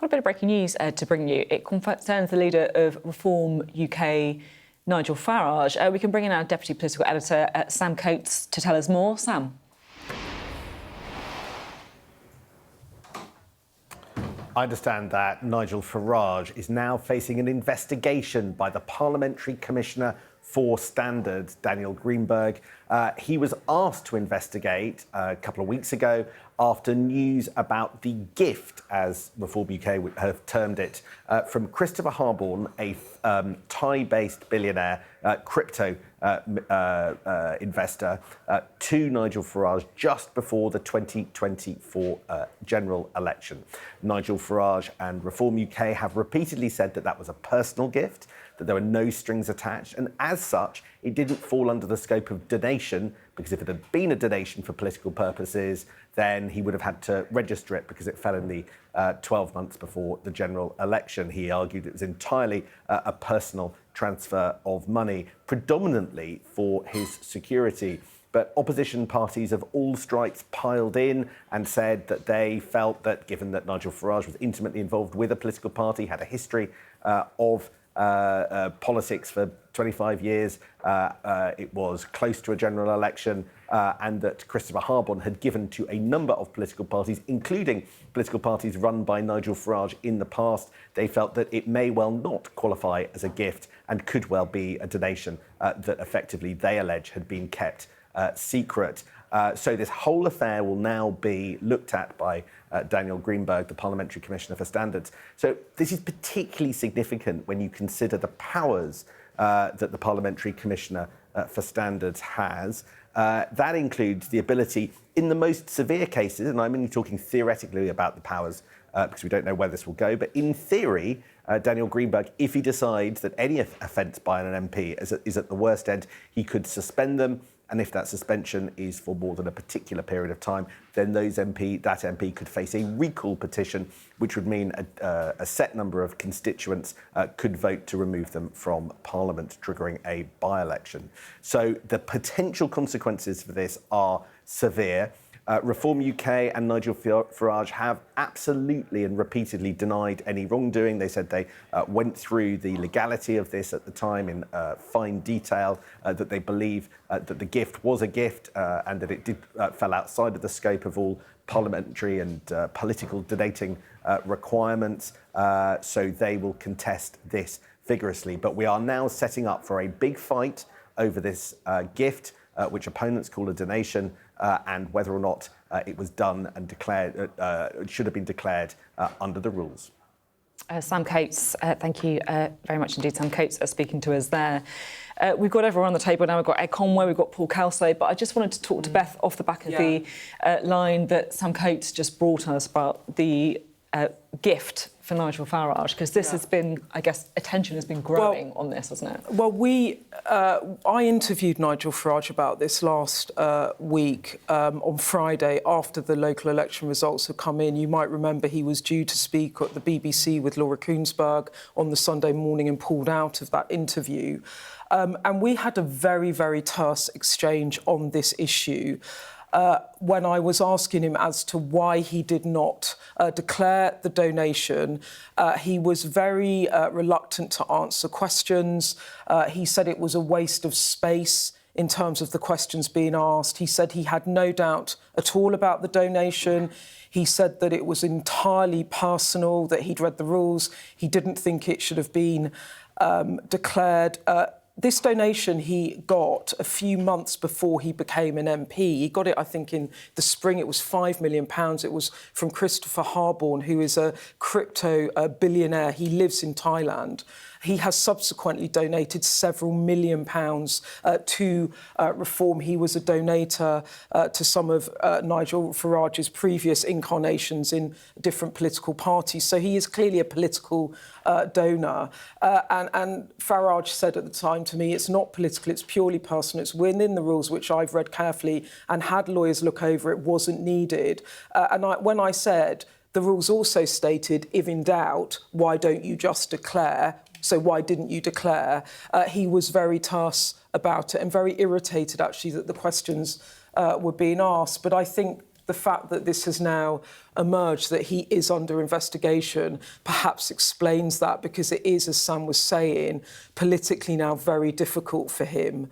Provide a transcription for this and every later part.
got a bit of breaking news to bring you. It concerns the leader of Reform UK, Nigel Farage. We can bring in our deputy political editor, Sam Coates, to tell us more. Sam. I understand that Nigel Farage is now facing an investigation by the Parliamentary Commissioner for Standards, Daniel Greenberg. He was asked to investigate a couple of weeks ago after news about the gift, as Reform UK have termed it, from Christopher Harborne, a Thai-based billionaire crypto investor, to Nigel Farage just before the 2024 general election. Nigel Farage and Reform UK have repeatedly said that that was a personal gift, that there were no strings attached, and as such, it didn't fall under the scope of donation, because if it had been a donation for political purposes, then he would have had to register it because it fell in the 12 months before the general election. He argued it was entirely a personal transfer of money, predominantly for his security. But opposition parties of all stripes piled in and said that they felt that, given that Nigel Farage was intimately involved with a political party, had a history of politics for 25 years, it was close to a general election, and that Christopher Harborne had given to a number of political parties, including political parties run by Nigel Farage in the past. They felt that it may well not qualify as a gift and could well be a donation that effectively they allege had been kept secret. So this whole affair will now be looked at by Daniel Greenberg, the Parliamentary Commissioner for Standards. So this is particularly significant when you consider the powers that the Parliamentary Commissioner for Standards has. That includes the ability, in the most severe cases, and I'm only talking theoretically about the powers because we don't know where this will go, but in theory, Daniel Greenberg, if he decides that any offence by an MP is at the worst end, he could suspend them. And if that suspension is for more than a particular period of time, then that MP could face a recall petition, which would mean a set number of constituents could vote to remove them from Parliament, triggering a by-election. So the potential consequences for this are severe. Reform UK and Nigel Farage have absolutely and repeatedly denied any wrongdoing. They said they went through the legality of this at the time in fine detail, that they believe that the gift was a gift and that it fell outside of the scope of all parliamentary and political donating requirements. So they will contest this vigorously. But we are now setting up for a big fight over this gift, which opponents call a donation, and whether or not it was done and declared, it should have been declared under the rules. Sam Coates, thank you very much indeed. Sam Coates speaking to us there. We've got everyone on the table now. We've got Ed Conway, we've got Paul Calso, but I just wanted to talk to Beth off the back of the line that Sam Coates just brought us about the gift for Nigel Farage, because this has been, I guess, attention has been growing on this, hasn't it? Well, I interviewed Nigel Farage about this last week on Friday after the local election results had come in. You might remember he was due to speak at the BBC with Laura Kuenssberg on the Sunday morning and pulled out of that interview. And we had a very, very terse exchange on this issue. When I was asking him as to why he did not declare the donation, he was very reluctant to answer questions. He said it was a waste of space in terms of the questions being asked. He said he had no doubt at all about the donation. He said that it was entirely personal, that he'd read the rules. He didn't think it should have been declared. This donation he got a few months before he became an MP. He got it, I think, in the spring. It was £5 million. It was from Christopher Harborne, who is a crypto billionaire. He lives in Thailand. He has subsequently donated several £1 million to Reform. He was a donator to some of Nigel Farage's previous incarnations in different political parties. So he is clearly a political donor. And Farage said at the time to me, it's not political, it's purely personal. It's within the rules, which I've read carefully and had lawyers look over. It wasn't needed. When I said, the rules also stated, if in doubt, why don't you just declare? So why didn't you declare? He was very terse about it and very irritated, actually, that the questions were being asked. But I think the fact that this has now emerged, that he is under investigation, perhaps explains that, because it is, as Sam was saying, politically now very difficult for him.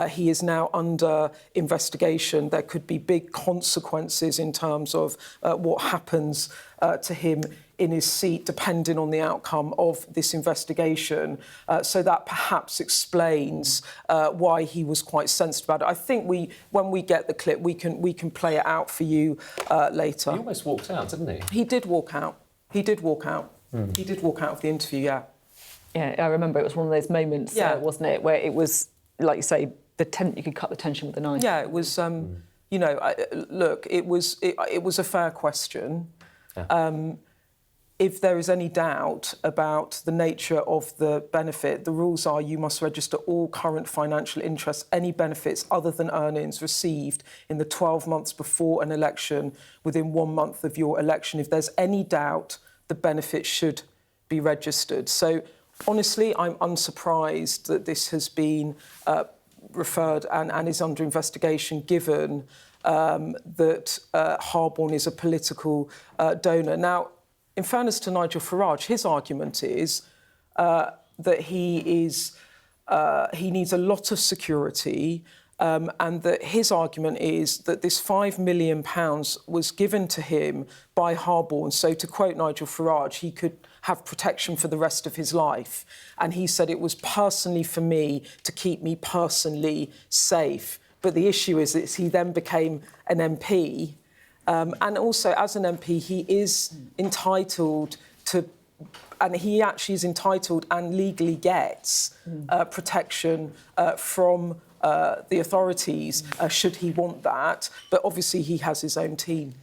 He is now under investigation. There could be big consequences in terms of what happens to him in his seat, depending on the outcome of this investigation. So that perhaps explains why he was quite sensitive about it. I think when we get the clip, we can play it out for you later. He almost walked out, didn't he? He did walk out. He did walk out. He did walk out of the interview, yeah. Yeah, I remember it was one of those moments, wasn't it, where it was, like you say, you could cut the tension with a knife. Yeah, it was, you know, look, it was a fair question. Yeah. If there is any doubt about the nature of the benefit, the rules are you must register all current financial interests, any benefits other than earnings received in the 12 months before an election within 1 month of your election. If there's any doubt, the benefit should be registered. So, honestly, I'm unsurprised that this has been referred and is under investigation, given that Harborne is a political donor. Now, in fairness to Nigel Farage, his argument is that he needs a lot of security, and that his argument is that this £5 million was given to him by Harborne. So, to quote Nigel Farage, he could have protection for the rest of his life. And he said it was personally for me to keep me personally safe. But the issue is that he then became an MP. And also, as an MP, he is entitled to, and he actually is entitled and legally gets protection from the authorities, should he want that. But obviously, he has his own team.